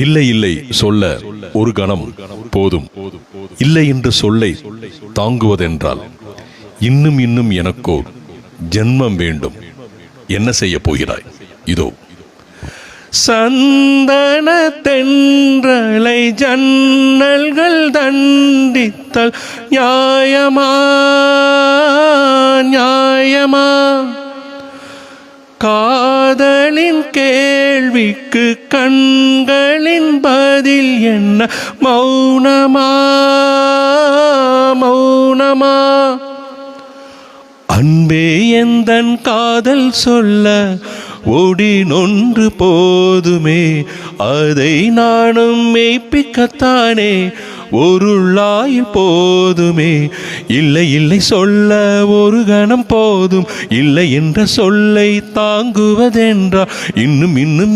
இல்லை இல்லை சொல்ல ஒரு கணம் போதும். இல்லை என்று சொல்லை தாங்குவதென்றால் இன்னும் இன்னும் எனக்கோர் ஜென்மம் வேண்டும். என்ன செய்ய போகிறாய்? இதோ சந்தன தென்றலை ஜன்னல்கள் தண்டித்தல் நியாயமா நியாயமா? காதலின் கேள்விக்கு கண்களின் பதில் என்ன? மௌனமா மௌனமா? அன்பே எந்தன் காதல் சொல்ல ஓடி நொன்று போதுமே, அதை நானும் மெய்ப்பிக்கத்தானே ஒரு போதுமே. இல்லை இல்லை சொல்ல ஒரு கணம் போதும். இல்லை என்ற சொல்லை தாங்குவதென்றால் இன்னும் இன்னும்